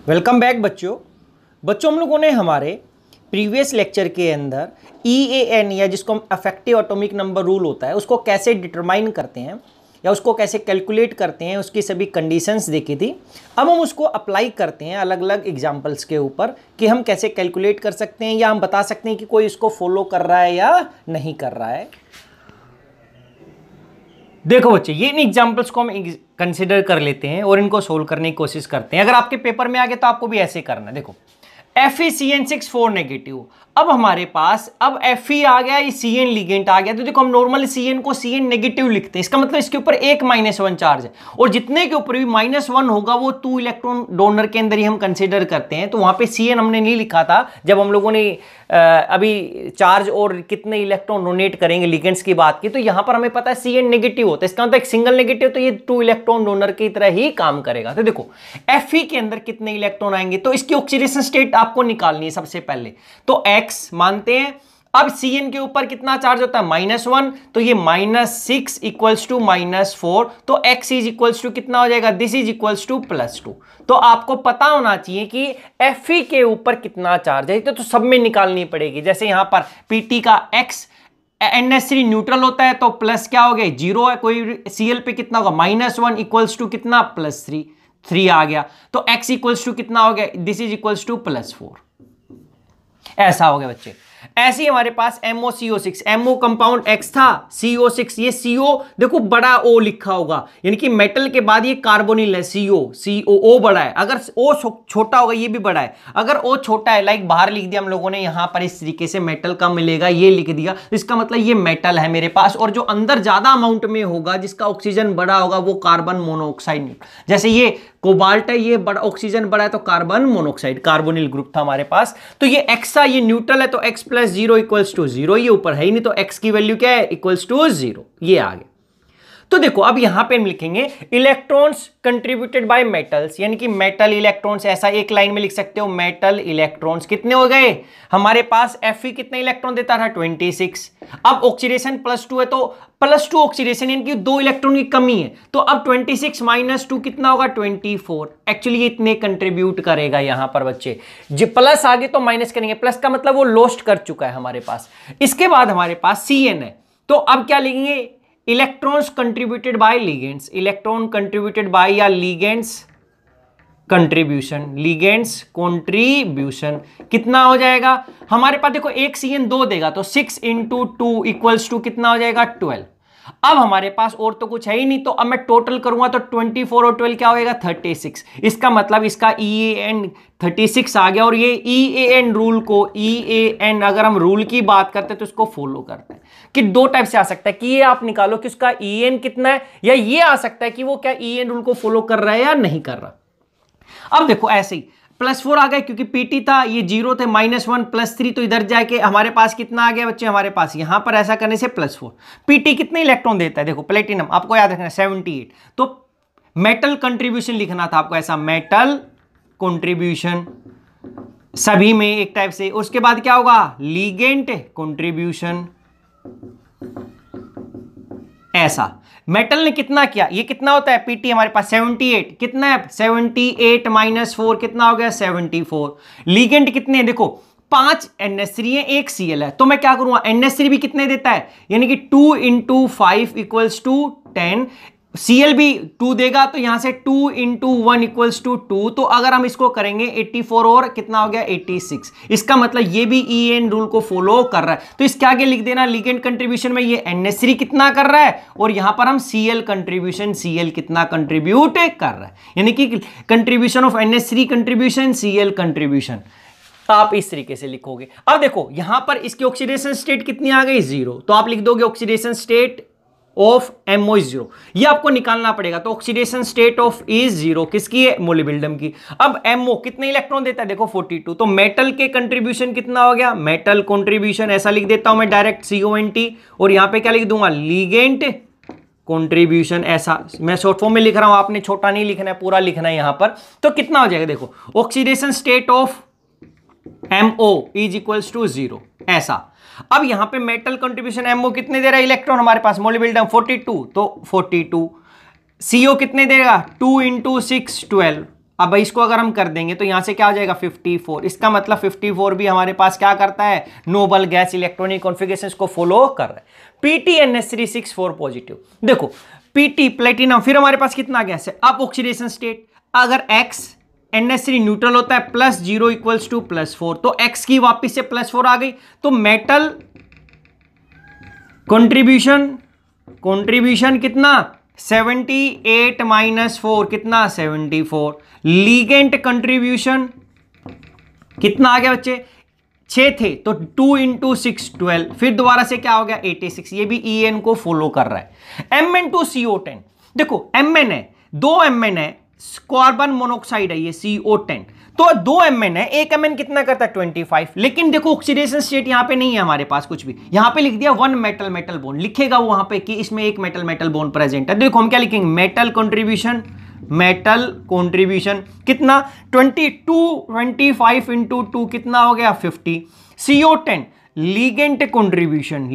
Welcome back बच्चों हम लोगों ने हमारे प्रीवियस लेक्चर के अंदर EAN या जिसको हम अफेक्टिव एटॉमिक नंबर रूल होता है उसको कैसे डिटरमाइन करते हैं या उसको कैसे कैलकुलेट करते हैं उसकी सभी कंडीशंस देखी थी। अब हम उसको अप्लाई करते हैं अलग अलग एग्जांपल्स के ऊपर कि हम कैसे कैलकुलेट कर सकते हैं या हम बता सकते हैं कि कोई इसको फॉलो कर रहा है या नहीं कर रहा है। देखो बच्चे, ये इन एग्जांपल्स को हम कंसिडर कर लेते हैं और इनको सोल्व करने की कोशिश करते हैं। अगर आपके पेपर में आ गया तो आपको भी ऐसे करना है। देखो FeCN6 4 नेगेटिव, अब हमारे पास अब Fe आ गया, ये Cn लिगेंड आ गया। तो देखो हम नॉर्मली Cn को Cn नेगेटिव लिखते हैं, इसका मतलब इसके ऊपर एक -1 चार्ज है और जितने के ऊपर भी -1 होगा वो 2 इलेक्ट्रॉन डोनर के अंदर ही हम कंसीडर करते हैं। तो वहां पे Cn हमने नहीं लिखा था जब हम लोगों ने अभी चार्ज और कितने इलेक्ट्रॉन डोनेट करेंगे लिगेंड्स की बात की। तो यहां पर हमें पता है Cn नेगेटिव होता है, इसका मतलब एक सिंगल नेगेटिव, तो ये 2 इलेक्ट्रॉन डोनर की तरह ही काम करेगा। तो देखो Fe के अंदर कितने इलेक्ट्रॉन आएंगे, तो इसकी ऑक्सीडेशन स्टेट आपको निकालनी है सबसे पहले। तो X मानते हैं, अब Cn के ऊपर कितना चार्ज होता है -1, तो ये -6 इक्वल्स टू -4, तो X इज इक्वल्स टू कितना हो जाएगा, दिस इज इक्वल्स टू +2। तो आपको पता होना चाहिए कि Fe के ऊपर कितना चार्ज है, तो सब में निकालनी पड़ेगी। जैसे यहां पर Pt का X NH3 न्यूट्रल होता है तो प्लस क्या हो गया 0 है, कोई Cl पे कितना होगा -1 इक्वल्स टू कितना +3 आ गया, तो X इक्वल्स टू कितना हो गया, दिस इज इक्वल्स टू +4। ऐसा हो गया बच्चे। ऐसे ही हमारे पास MoCO6, MO कंपाउंड X था, CO6, ये CO देखो बड़ा O लिखा होगा, यानी कि मेटल के बाद ये कार्बोनिल है, COO बड़ा है। अगर O छोटा होगा ये भी बड़ा है, अगर O छोटा है लाइक बाहर लिख दिया हम लोगों ने, यहां पर इस तरीके से मेटल का मिलेगा ये लिख दिया, इसका मतलब ये मेटल है मेरे पास। और जो अंदर ज्यादा अमाउंट में होगा जिसका ऑक्सीजन बड़ा होगा वो कार्बन मोनोऑक्साइड। जैसे ये कोबाल्ट है, ये बड़ा ऑक्सीजन बड़ा है तो कार्बन मोनोऑक्साइड, कार्बोनिल ग्रुप था हमारे पास। तो ये X था, ये न्यूट्रल है तो X + 0 इक्वल्स टू 0, ये ऊपर है ही नहीं तो X की वैल्यू क्या है, इक्वल्स टू 0, ये आ गया। तो देखो अब यहां पे हम लिखेंगे इलेक्ट्रॉन्स कंट्रीब्यूटेड बाय मेटल्स, यानी कि मेटल इलेक्ट्रॉन्स, ऐसा एक लाइन में लिख सकते हो, मेटल इलेक्ट्रॉन्स कितने हो गए हमारे पास। Fe कितने इलेक्ट्रॉन देता था 26, अब ऑक्सीडेशन +2 है तो +2 ऑक्सीडेशन, यानी कि 2 इलेक्ट्रॉन की कमी है, तो अब 26 - 2 कितना होगा 24। एक्चुअली इतने कंट्रीब्यूट करेगा यहां पर बच्चे, जो प्लस आगे तो माइनस करेंगे, प्लस का मतलब वो लॉस्ट कर चुका है हमारे पास। इसके बाद हमारे पास Cn है, तो अब क्या लिखेंगे, electrons contributed bye ligands, electron contributed bye या लिगेंड्स कंट्रीब्यूशन, लिगेंड्स कंट्रीब्यूशन कितना हो जाएगा हमारे पास। देखो एक Cn 2 देगा तो 6 × 2 इक्वल्स टू कितना हो जाएगा 12। अब हमारे पास और तो कुछ है ही नहीं, तो अब मैं टोटल करूंगा तो 24 और 12 क्या होएगा 36। इसका मतलब इसका EAN 36 आ गया। और ये EAN रूल को, EAN अगर हम रूल की बात करते हैं तो इसको फॉलो करते हैं कि 2 टाइप से आ सकता है कि ये आप निकालो कि उसका EAN कितना है, या ये आ सकता है कि वो क्या EAN रूल को फॉलो कर रहा है या नहीं कर रहा। अब देखो ऐसे ही +4 आ गया क्योंकि Pt था, ये 0 थे, -1 +3, तो इधर जाके हमारे पास कितना आ गया बच्चे, हमारे पास यहां पर ऐसा करने से +4। Pt कितने इलेक्ट्रॉन देता है, देखो प्लेटिनम आपको याद रखना 78, तो मेटल कंट्रीब्यूशन लिखना था आपको ऐसा, मेटल कंट्रीब्यूशन सभी में एक टाइप से। उसके बाद क्या होगा, लीगेंट कंट्रीब्यूशन, ऐसा। मेटल ने कितना किया, ये कितना होता है Pt हमारे पास 78, कितना है 78 - 4 कितना हो गया 74। लीगेंड कितने हैं, देखो 5 NH3 है, 1 Cl है, तो मैं क्या करूंगा NH3 भी कितने देता है, यानी कि 2 × 5 इक्वल्स टू 10, Cl भी 2 देगा तो यहां से 2 × 1 इक्वल्स टू 2, तो अगर हम इसको करेंगे 84 और कितना हो गया 86। इसका मतलब ये भी EAN रूल को फॉलो कर रहा है। तो इसके आगे लिख देना लिगेंड कंट्रीब्यूशन में ये NH3 कितना कर रहा है और यहां पर हम Cl कंट्रीब्यूशन, Cl कितना कंट्रीब्यूट कर रहा है, यानी कि contribution of NH3 contribution, Cl contribution, आप इस तरीके से लिखोगे। अब देखो यहां पर इसकी ऑक्सीडेशन स्टेट कितनी आ गई 0, तो आप लिख दोगे oxidation state of MO is 0, ये आपको निकालना पड़ेगा। तो ऑक्सीडेशन स्टेट ऑफ इज 0 किसकी है, मोलिब्डेनम की। अब MO कितने इलेक्ट्रॉन देता है, देखो 42, तो मेटल के कंट्रीब्यूशन कितना हो गया, मेटल कंट्रीब्यूशन ऐसा लिख देता हूं मैं डायरेक्ट CONT, और यहां पे क्या लिख दूंगा लीगेंट कंट्रीब्यूशन, ऐसा मैं शॉर्ट फॉर्म में लिख रहा हूं, आपने छोटा नहीं लिखना है, पूरा लिखना है यहां पर। तो कितना हो जाएगा, देखो oxidation state of MO is equals to 0, ऐसा। अब यहां पे मेटल कंट्रीब्यूशन MO कितने दे रहा है इलेक्ट्रॉन हमारे पास, मोलिब्डेनम 42, तो 42। CO कितने देगा 2 × 6 12, अब इसको अगर हम कर देंगे तो यहां से क्या हो जाएगा 54, इसका मतलब 54 भी हमारे पास क्या करता है, नोबल गैस इलेक्ट्रॉनिक कॉन्फ़िगरेशंस को फॉलो कर रहा है। PTNS364 पॉजिटिव, देखो PT प्लेटिनम, फिर हमारे पास कितना गैस है, अब ऑक्सीडेशन स्टेट, अगर X NS3 न्यूट्रल होता है +0 इक्वल्स टू +4, तो X की वापिस से +4 आ गई, तो मेटल कंट्रीब्यूशन कितना 78 -4 कितना 74, लीगेंट कंट्रीब्यूशन कितना आ गया बच्चे, 6 थे तो 2 × 6 12, फिर दोबारा से क्या हो गया 86, ये भी EN को फॉलो कर रहा है। Mn2CO10, देखो Mn है, 2 Mn है, कार्बन मोनोऑक्साइड है ये CO10, तो 2 Mn है, एक Mn कितना करता है 25, लेकिन देखो ऑक्सीडेशन स्टेट यहां पे नहीं है हमारे पास कुछ भी, यहां पे लिख दिया 1 मेटल मेटल बॉन्ड, लिखेगा वहां पे कि इसमें एक मेटल मेटल बॉन्ड प्रेजेंट है। देखो हम क्या लिखेंगे, मेटल कंट्रीब्यूशन कितना 22 25 × 2 कितना हो गया 50, CO10 लीगेंट कंट्रीब्यूशन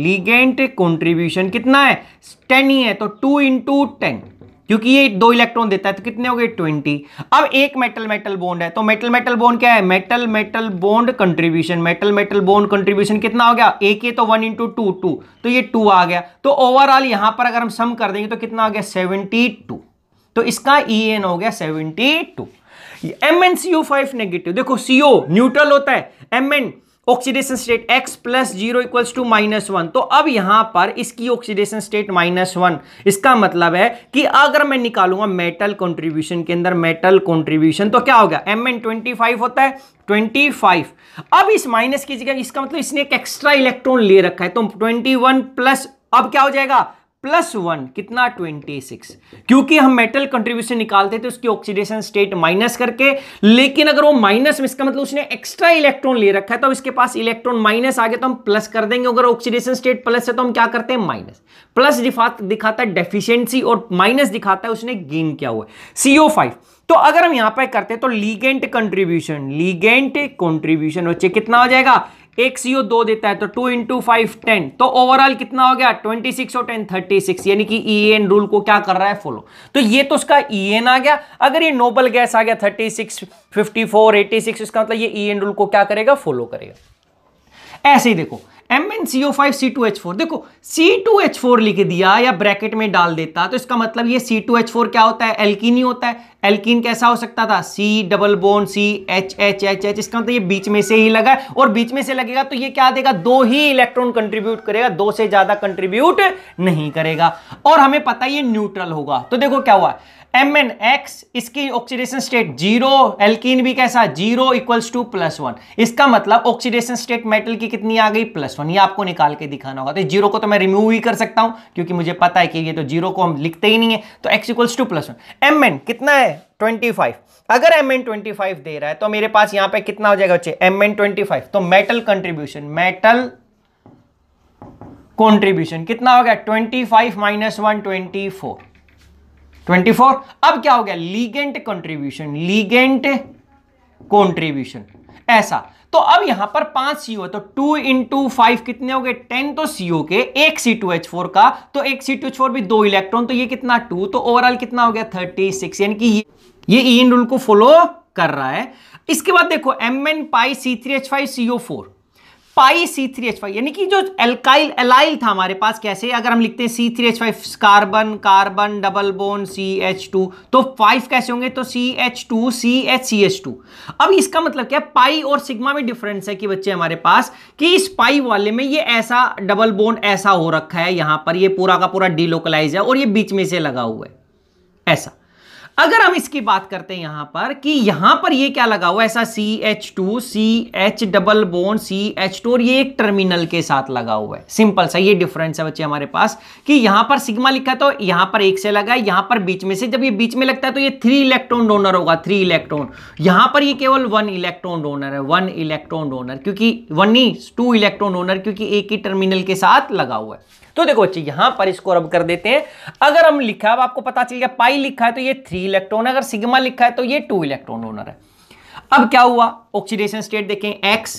कितना है 10 ही है, तो 2 × 10, क्योंकि ये 2 इलेक्ट्रॉन देता है तो कितने हो गए 20। अब एक मेटल मेटल बॉन्ड है, तो मेटल बॉन्ड क्या है, मेटल बॉन्ड कंट्रीब्यूशन कितना हो गया, एक ये तो 1 × 2 2, तो ये 2 आ गया, तो ओवरऑल यहां पर अगर हम सम कर देंगे तो कितना आ गया 72, तो इसका EN हो गया 72। MnCO5 नेगेटिव, देखो CO न्यूट्रल होता है, Mn oxidation state X +0 equals to -1, तो अब यहां पर इसकी ऑक्सीडेशन स्टेट -1, इसका मतलब है कि अगर मैं निकालूंगा मेटल कंट्रीब्यूशन के अंदर मेटल कंट्रीब्यूशन, तो क्या होगा Mn 25 होता है 25, अब इस माइनस की जगह इसका मतलब इसने एक एक्स्ट्रा इलेक्ट्रॉन ले रखा है, तो 21 प्लस अब क्या हो जाएगा +1 कितना 26, क्योंकि हम मेटल कंट्रीब्यूशन निकालते थे उसकी ऑक्सीडेशन स्टेट माइनस करके, लेकिन अगर वो माइनस में, इसका मतलब उसने एक्स्ट्रा इलेक्ट्रॉन ले रखा है, तो इसके पास इलेक्ट्रॉन माइनस आ गया तो हम प्लस कर देंगे, अगर ऑक्सीडेशन स्टेट प्लस है तो हम क्या करते हैं माइनस, प्लस दिखाता है डेफिशिएंसी और माइनस दिखाता है उसने गेन किया हुआ है। CO5, तो अगर हम यहां पर करते हैं तो लीगेंट कंट्रीब्यूशन बच्चे कितना हो जाएगा, एक CO 2 देता है तो 2 × 5 10, तो ओवरऑल कितना हो गया 26 और 10 36, यानी कि EN रूल को क्या कर रहा है फॉलो, तो ये तो उसका EN आ गया। अगर ये नोबल गैस आ गया 36 54 86, इसका मतलब ये EN रूल को क्या करेगा फॉलो करेगा। ऐसे ही देखो MnCO5 C2H4, देखो C2H4 लिख दिया या ब्रैकेट में डाल देता तो इसका मतलब ये C2H4 क्या होता है, एल्कीन ही होता है। एल्कीन कैसा हो सकता था, C डबल बॉन्ड CH, इसका मतलब ये बीच में से ही लगा है, और बीच में से लगेगा तो ये क्या देगा, 2 ही इलेक्ट्रॉन कंट्रीब्यूट करेगा, 2 से ज्यादा कंट्रीब्यूट नहीं करेगा, और हमें पता है ये न्यूट्रल होगा। तो देखो क्या हुआ, MnX इसकी ऑक्सीडेशन स्टेट 0, एल्कीन भी कैसा 0 इक्वल्स टू +1, इसका मतलब ऑक्सीडेशन स्टेट मेटल की कितनी आ गई +1, ये आपको निकाल के दिखाना होगा। तो 0 को तो मैं रिमूव ही कर सकता हूं क्योंकि मुझे पता है कि ये तो 0 को हम लिखते ही नहीं है, तो X इक्वल्स टू +1। Mn कितना है 25, अगर Mn 25 दे रहा है तो मेरे पास यहां पे कितना हो जाएगा बच्चे, Mn 25, तो मेटल कंट्रीब्यूशन कितना हो गया 25 - 1 24। अब क्या हो गया, लीगेंट कंट्रीब्यूशन ऐसा, तो अब यहां पर 5 CO है तो 2 × 5 कितने हो गए 10, तो CO के एक C2H4 का, तो एक C2H4 भी 2 इलेक्ट्रॉन, तो ये कितना 2, तो ओवरऑल कितना हो गया 36, यानी कि ये EN रूल को फॉलो कर रहा है। इसके बाद देखो Mn pi C3H5 CO4 पाई C3H5, यानी कि जो एलाइल था हमारे पास, कैसे अगर हम लिखते हैं C3H5 carbon double bond CH2, तो 5 कैसे होंगे, तो CH2 CH अब इसका मतलब क्या, पाई और सिग्मा में डिफरेंस है कि बच्चे हमारे पास कि इस पाई वाले में ये ऐसा डबल बॉन्ड ऐसा हो रखा है, यहां पर ये पूरा का पूरा डिलोकलाइज है और ये बीच में से लगा हुआ है ऐसा। अगर हम इसकी बात करते हैं यहां पर कि यहां पर ये क्या लगा हुआ है, ऐसा CH2 CH double bond CH2 और ये एक टर्मिनल के साथ लगा हुआ है, सिंपल सा ये डिफरेंस है बच्चे हमारे पास कि यहां पर सिग्मा लिखा है तो यहां पर एक से लगा है, यहां पर बीच में से, जब ये बीच में लगता है तो ये 3 इलेक्ट्रॉन डोनर होगा, 3 इलेक्ट्रॉन, यहां पर ये केवल 1 इलेक्ट्रॉन डोनर है, 1 इलेक्ट्रॉन डोनर, क्योंकि 2 इलेक्ट्रॉन डोनर क्योंकि एक ही टर्मिनल के साथ लगा हुआ है। तो देखो बच्चे यहां पर इसको रब कर देते हैं, अगर हम लिखा है, अब आपको पता चल गया पाई लिखा है तो ये 3 इलेक्ट्रॉन है, अगर सिग्मा लिखा है तो ये 2 इलेक्ट्रॉन डोनर है। अब क्या हुआ, ऑक्सीडेशन स्टेट देखें X,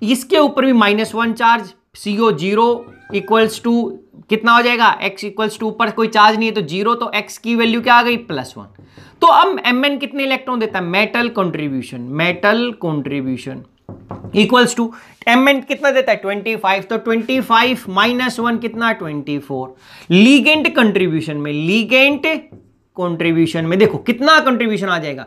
इसके ऊपर भी -1 चार्ज, CO 0 इक्वल्स टू कितना हो जाएगा, x इक्वल्स टू, ऊपर कोई चार्ज नहीं है तो 0, तो x की वैल्यू क्या आ गई +1। तो अब Mn कितने इलेक्ट्रॉन देता है, metal contribution equals to Mn कितना देता है 25, तो 25 माइनस 1 कितना 24। लीगेंट कंट्रीब्यूशन में देखो कितना कंट्रीब्यूशन आ जाएगा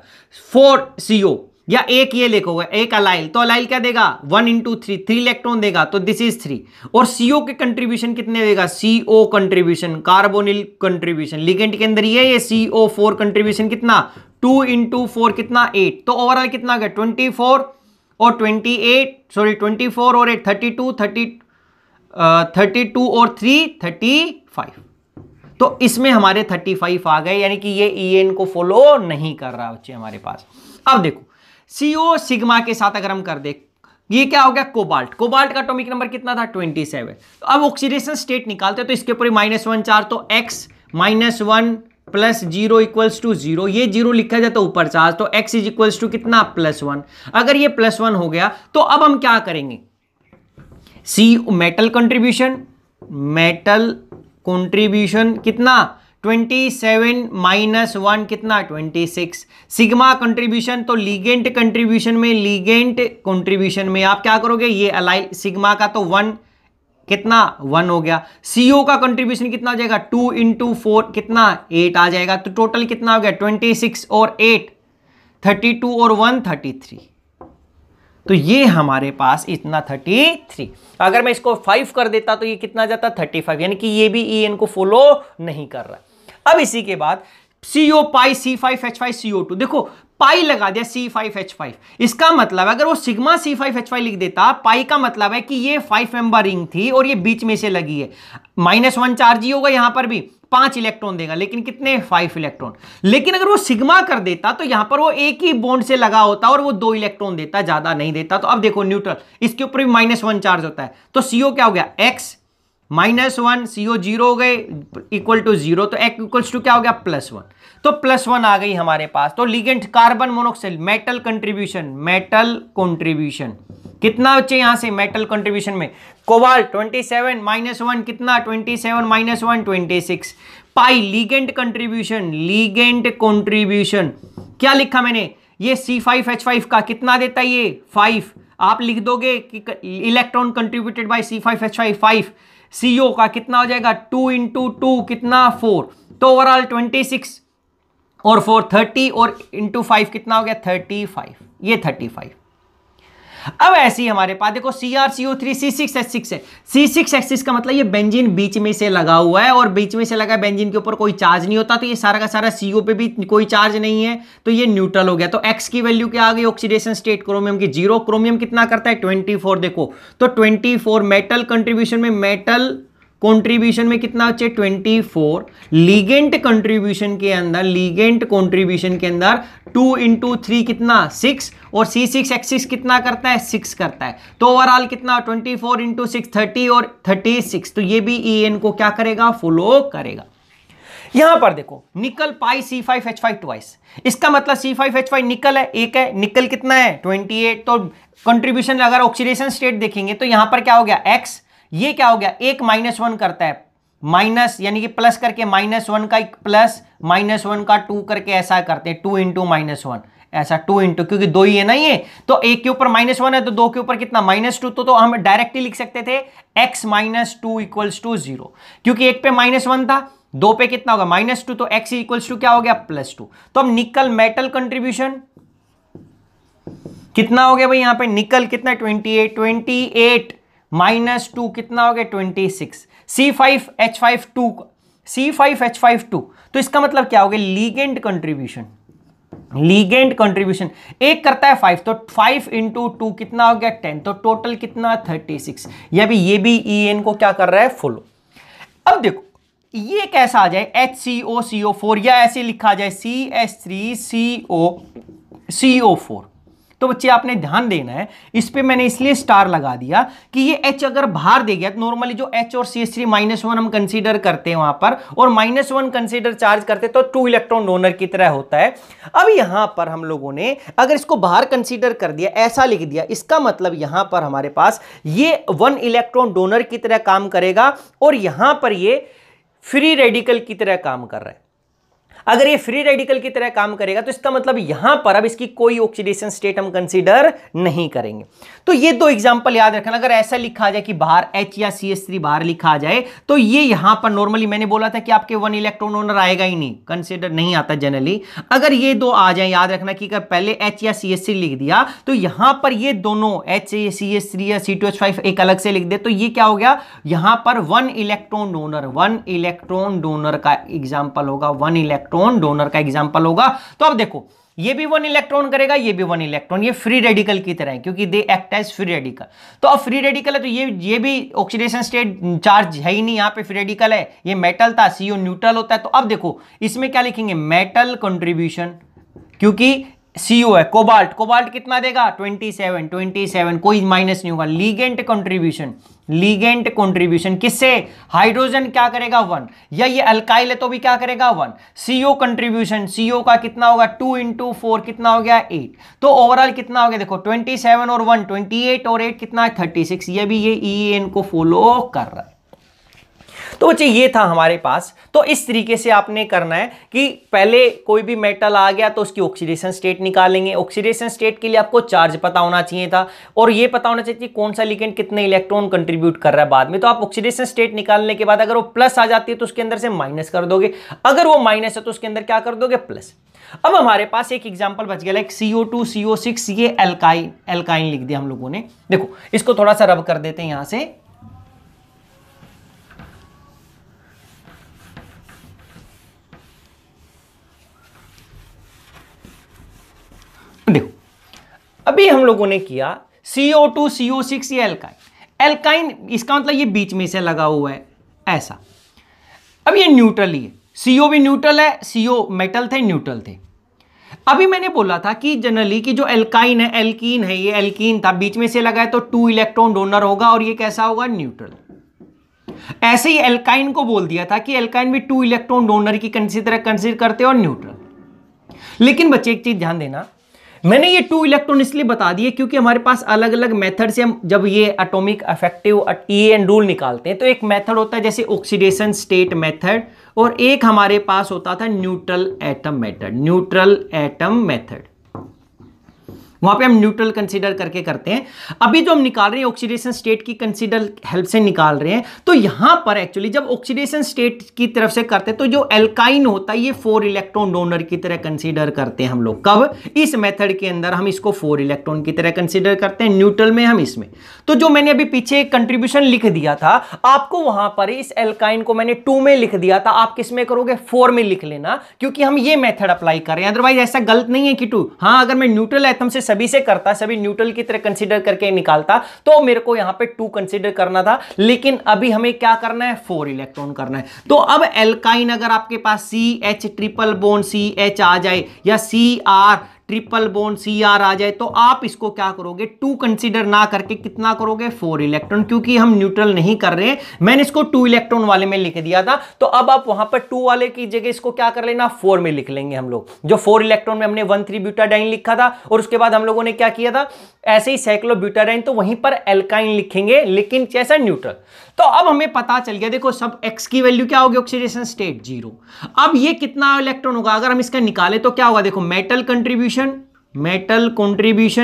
4CO, या एक ये लिखोगे एक अलाइल, तो अलाइल क्या देगा 1 × 3 3 इलेक्ट्रॉन देगा, तो दिस इज 3। और CO के कंट्रीब्यूशन कितने देगा, CO contribution carbonyl contribution ligand के अंदर ये CO4 कंट्रीब्यूशन कितना 2 × 4 कितना 8, तो ओवरऑल कितना आ गया 24 और 28, सॉरी 24 और 8 32 और 3 35, तो इसमें हमारे 35 आ गए, यानी कि ये EN को फॉलो नहीं कर रहा बच्चे हमारे पास। अब देखो CO सिग्मा के साथ अगर हम कर दे, ये क्या हो गया कोबाल्ट का एटॉमिक नंबर कितना था 27। तो अब ऑक्सीडेशन स्टेट निकालते हैं तो इसके ऊपर -1 चार्ज, तो x -1 + 0 इक्वल्स टू 0, ये 0 लिखा जाए तो ऊपर चार्ज, तो x इज इक्वल्स टू कितना +1। अगर ये +1 हो गया तो अब हम क्या करेंगे, मेटल कंट्रीब्यूशन कितना 27 - 1 कितना 26। सिग्मा कंट्रीब्यूशन, तो लीगेंट कंट्रीब्यूशन में आप क्या करोगे, ये अलाइल सिग्मा का तो 1 कितना 1 हो गया। CO का कंट्रीब्यूशन कितना हो जाएगा 2 × 4 कितना 8 आ जाएगा, तो टोटल कितना हो गया 26 और 8 32 और 1 33, तो ये हमारे पास इतना 33। अगर मैं इसको 5 कर देता तो ये कितना जाता 35, यानी कि ये भी EN को फॉलो नहीं कर रहा। अब इसी के बाद CO पाई C5H5CO2, देखो पाई लगा दिया C5H5, इसका मतलब अगर वो सिग्मा C5H5 लिख देता, पाई का मतलब है कि ये 5 मेंबर रिंग थी और ये बीच में से लगी है, -1 चार्ज ही होगा, यहां पर भी 5 इलेक्ट्रॉन देगा, लेकिन कितने 5 इलेक्ट्रॉन। लेकिन अगर वो सिग्मा कर देता तो यहां पर वो एक ही बॉन्ड से लगा होता और वो 2 इलेक्ट्रॉन देता, ज्यादा नहीं देता। तो अब देखो न्यूट्रल, इसके ऊपर भी -1 चार्ज होता है, तो CO क्या हो गया x -1, CO 0 हो गए इक्वल टू 0, तो x इक्वल्स टू क्या हो गया +1, तो +1 आ गई हमारे पास। तो ligand carbon monoxide metal contribution कितना बच्चे यहां से मेटल कंट्रीब्यूशन में कोबाल्ट 27 -1 कितना 27 - 1 26। पाई लीगेंड कंट्रीब्यूशन क्या लिखा मैंने, ये C5H5 का कितना देता है ये 5, आप लिख दोगे कि electron contributed bye C5H5 5, CO का कितना हो जाएगा 2 × 2 कितना 4, तो ओवरऑल 26 और 4 30 और × 5 कितना हो गया 35, ये 35। अब ऐसे ही हमारे पास देखो CrCO3 C6H6 है, C6H6 का मतलब ये बेंजीन बीच में से लगा हुआ है, और बीच में से लगा बेंजीन के ऊपर कोई चार्ज नहीं होता, तो ये सारा का सारा CO पे भी कोई चार्ज नहीं है, तो ये न्यूट्रल हो गया। तो X की वैल्यू क्या आ गई ऑक्सीडेशन स्टेट क्रोमियम की 0, क्रोमियम कितना करता है 24, देखो तो 24 मेटल कंट्रीब्यूशन में कितना बचे 24, लीगेंट कंट्रीब्यूशन के अंदर 2 × 3 कितना 6, और C6H6 कितना करता है 6 करता है, तो ओवरऑल कितना 24 × 6 30 और 36, तो ये भी EN को क्या करेगा फॉलो करेगा। यहां पर देखो निकल पाई C5H5 ट्वाइस, इसका मतलब C5H5 निकल है, एक है निकल कितना है 28, तो कंट्रीब्यूशन अगर ऑक्सीडेशन स्टेट देखेंगे तो यहां पर क्या हो गया X, ये क्या हो गया एक -1 करता है, माइनस यानी कि प्लस करके -1 का प्लस -1 का 2 करके ऐसा करते हैं 2 × -1 ऐसा 2 × क्योंकि 2 ही है ना ये, तो एक के ऊपर -1 है तो 2 के ऊपर कितना -2, तो हम डायरेक्टली लिख सकते थे x -2 = 0, क्योंकि एक पे -1 था, 2 पे कितना होगा -2, तो x = क्या हो गया +2। तो अब निकल मेटल कंट्रीब्यूशन कितना हो गया भाई, यहां पे निकल कितना 28 -2 कितना हो गया 26। C5H5 तो इसका मतलब क्या हो गया लीगेंड कंट्रीब्यूशन एक करता है 5, तो 5 × 2 कितना हो गया 10, तो टोटल कितना 36। ये भी EN को क्या कर रहा है फॉलो। अब देखो ये कैसा आ जाए HCOCO4, या ऐसे लिखा जाए CH3CO4, तो बच्चे आपने ध्यान देना है, इस पे मैंने इसलिए स्टार लगा दिया कि ये H अगर बाहर दे गया तो नॉर्मली जो H और CH3 -1 हम कंसीडर करते हैं वहां पर, और -1 कंसीडर चार्ज करते तो 2 इलेक्ट्रॉन डोनर की तरह होता है। अब यहां पर हम लोगों ने अगर इसको बाहर कंसीडर कर दिया, ऐसा लिख दिया, इसका मतलब यहां पर हमारे पास ये 1 इलेक्ट्रॉन डोनर की तरह काम करेगा और यहां पर ये फ्री रेडिकल की तरह काम कर रहा है। अगर ये फ्री रेडिकल की तरह काम करेगा तो इसका मतलब यहां पर अब इसकी कोई ऑक्सीडेशन स्टेट हम कंसीडर नहीं करेंगे। तो ये दो एग्जांपल याद रखना। अगर ऐसा लिखा जाए कि बाहर H या CH3 बाहर लिखा जाए तो ये यहां पर नॉर्मली मैंने बोला था कि आपके 1 इलेक्ट्रॉन डोनर आएगा ही नहीं, कंसीडर नहीं आता जनरली। अगर ये दो आ जाए, याद रखना कि अगर पहले H या CH3 लिख दिया तो यहां पर ये दोनों H, CH3 या C2H5 एक अलग से लिख दे तो ये क्या हो गया, यहां पर 1 इलेक्ट्रॉन डोनर का एग्जाम्पल होगा, 1 इलेक्ट्रॉन डोनर का एग्जांपल होगा। तो अब देखो ये भी 1 इलेक्ट्रॉन करेगा, ये भी 1 इलेक्ट्रॉन, ये फ्री रेडिकल की तरह है क्योंकि they act as free radical. तो अब फ्री रेडिकल है तो ये भी ऑक्सीडेशन स्टेट चार्ज है ही नहीं, यहां पे फ्री रेडिकल है, ये मेटल था, CO न्यूट्रल होता है। तो अब देखो इसमें क्या लिखेंगे, मेटल कंट्रीब्यूशन, क्योंकि CO है। कोबाल्ट कितना देगा, 27, कोई माइनस नहीं होगा। लीगेंट कंट्रीब्यूशन किससे, हाइड्रोजन क्या करेगा 1, या ये अल्काइल है तो भी क्या करेगा 1। CO कंट्रीब्यूशन, CO का कितना होगा 2 × 4 कितना हो गया 8। तो ओवरऑल कितना हो गया देखो 27 और 1 28 और 8 कितना है 36। ये भी ये EN को फॉलो कर रहा है। तो बच्चे ये था हमारे पास। तो इस तरीके से आपने करना है कि पहले कोई भी मेटल आ गया तो उसकी ऑक्सीडेशन स्टेट निकालेंगे। ऑक्सीडेशन स्टेट के लिए आपको चार्ज पता होना चाहिए था और ये पता होना चाहिए कौन सा लिगेंड कितने इलेक्ट्रॉन कंट्रीब्यूट कर रहा है बाद में। तो आप ऑक्सीडेशन स्टेट निकालने के बाद अगर वो प्लस आ जाती है तो उसके अंदर से माइनस कर दोगे, अगर वो माइनस है तो उसके अंदर क्या कर दोगे प्लस। अब हमारे पास एक एग्जांपल बच गया, लाइक CO2 CO6, ये एल्काइन लिख दिया हम लोगों ने। देखो इसको थोड़ा सा रब कर देते हैं यहां से। देखो अभी हम लोगों ने किया CO2 CO6, ये एल्काइन, इसका मतलब ये बीच में से लगा हुआ है ऐसा। अब ये न्यूट्रल ही है, CO भी न्यूट्रल है, CO मेटल थे न्यूट्रल थे। अभी मैंने बोला था कि जनरली कि जो एल्काइन है, एल्कीन है, ये एल्कीन था, बीच में से लगा है तो 2 इलेक्ट्रॉन डोनर होगा और ये कैसा होगा न्यूट्रल। ऐसे ही एल्काइन को बोल दिया था कि एल्काइन भी 2 इलेक्ट्रॉन डोनर की कंसीडर करते हैं और न्यूट्रल। लेकिन बच्चे एक चीज ध्यान देना, मैंने ये 2 इलेक्ट्रॉन इसलिए बता दिए क्योंकि हमारे पास अलग अलग मेथड से हम जब ये एटॉमिक इफेक्टिव EN रूल निकालते हैं तो एक मेथड होता है जैसे ऑक्सीडेशन स्टेट मेथड, और एक हमारे पास होता था न्यूट्रल एटम मेथड। वहां पे हम न्यूट्रल कंसीडर करके करते हैं। अभी जो हम निकाल रहे हैं ऑक्सीडेशन स्टेट की कंसीडर हेल्प से निकाल रहे हैं, तो यहां पर एक्चुअली जब ऑक्सीडेशन स्टेट की तरफ से करते हैं तो जो एल्काइन होता है ये 4 इलेक्ट्रॉन डोनर की तरह कंसीडर करते हैं हम लोग। कब, इस मेथड के अंदर हम इसको 4 इलेक्ट्रॉन की तरह कंसीडर करते हैं, न्यूट्रल में हम इसमें। तो जो मैंने अभी पीछे एक कंट्रीब्यूशन लिख दिया था आपको, वहां पर इस एल्काइन को मैंने 2 में लिख दिया था, आप किस में करोगे 4 में लिख लेना, क्योंकि हम ये मेथड अप्लाई कर रहे हैं। अदरवाइज ऐसा गलत नहीं है कि 2, हाँ अगर मैं न्यूट्रल एटम से सभी से करता, सभी न्यूट्रल की तरह कंसीडर करके निकालता तो मेरे को यहां पे 2 कंसीडर करना था, लेकिन अभी हमें क्या करना है 4 इलेक्ट्रॉन करना है। तो अब एल्काइन अगर आपके पास CH ट्रिपल बॉन्ड CH आ जाए या CR ट्रिपल बॉन्ड CR आ जाए तो आप इसको क्या करोगे 2 कंसीडर ना करके कितना करोगे 4 इलेक्ट्रॉन, क्योंकि हम न्यूट्रल नहीं कर रहे हैं। मैंने इसको 2 इलेक्ट्रॉन वाले में लिख दिया था, तो अब आप वहां पर 2 वाले की जगह इसको क्या कर लेना 4 में लिख लेंगे हम लोग। जो 4 इलेक्ट्रॉन में हमने 1,3 ब्यूटाडाइन लिखा था और उसके बाद हम लोगों ने क्या किया था ऐसे ही साइक्लोब्यूटाडाइन, तो वहीं पर एल्काइन लिखेंगे लेकिन जैसा न्यूट्रल। तो अब हमें पता चल गया, देखो सब x की वैल्यू क्या होगी ऑक्सीडेशन स्टेट 0। अब ये कितना इलेक्ट्रॉन होगा अगर हम इसका निकालें तो क्या होगा, देखो मेटल कंट्रीब्यूशन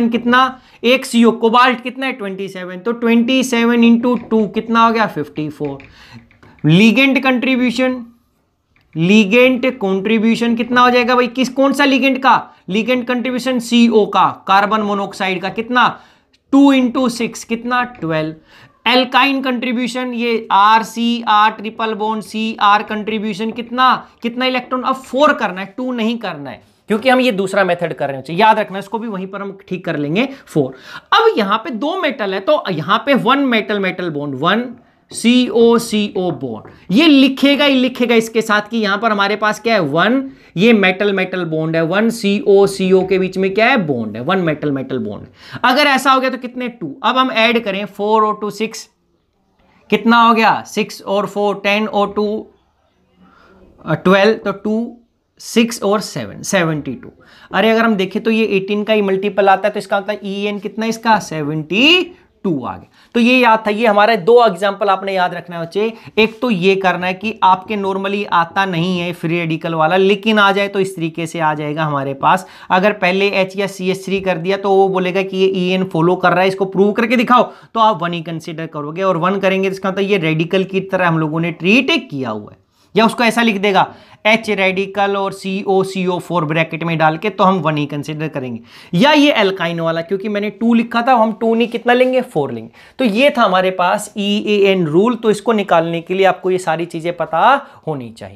कितना, एक CO कोबाल्ट कितना है 27, तो 27 × 2 कितना हो गया 54। लीगेंड कंट्रीब्यूशन कितना हो जाएगा भाई, कौन सा लीगेंड का, लीगेंड कंट्रीब्यूशन CO का, कार्बन मोनोऑक्साइड का कितना 2 × 6 कितना 12। एल्काइन कंट्रीब्यूशन ये RCR triple bond CR contribution कितना इलेक्ट्रॉन, अब 4 करना है 2 नहीं करना है, क्योंकि हम ये दूसरा मेथड कर रहे हैं। याद रखना इसको भी वहीं पर हम ठीक कर लेंगे 4। अब यहां पे 2 मेटल है तो यहां पे 1 मेटल बॉन्ड 1 CO बॉन्ड। ये लिखेगा ही लिखेगा इसके साथ कि यहां पर हमारे पास क्या है 1, ये मेटल मेटल बॉन्ड है, 1 CO के बीच में क्या है बॉन्ड है, 1 मेटल मेटल बॉन्ड। अगर ऐसा हो गया तो कितने 2। अब हम ऐड करें 4 और 2 6, कितना हो गया 6 और 4 10 और 2 12, तो 2 6 और 7 72। अरे अगर हम देखें तो ये 18 का ही मल्टीपल आता है, तो इसका मतलब EN कितना इसका 72 आ गया। तो ये याद था, ये हमारे 2 एग्जांपल आपने याद रखना है बच्चे। एक तो ये करना है कि आपके नॉर्मली आता नहीं है फ्री रेडिकल वाला, लेकिन आ जाए तो इस तरीके से आ जाएगा हमारे पास। अगर पहले H या CH3 कर दिया तो वो बोलेगा कि ये EN फॉलो कर रहा है, इसको प्रूव करके दिखाओ, तो आप 1 ही कंसिडर करोगे, और 1 करेंगे तो इसका मतलब ये रेडिकल की तरह हम लोगों ने ट्रीट किया हुआ है। या उसको ऐसा लिख देगा H रेडिकल और CO4 ब्रैकेट में डाल के, तो हम 1 ही कंसिडर करेंगे। या ये एल्काइन वाला, क्योंकि मैंने 2 लिखा था, हम 2 नहीं कितना लेंगे 4 लेंगे। तो ये था हमारे पास EAN रूल। तो इसको निकालने के लिए आपको ये सारी चीजें पता होनी चाहिए।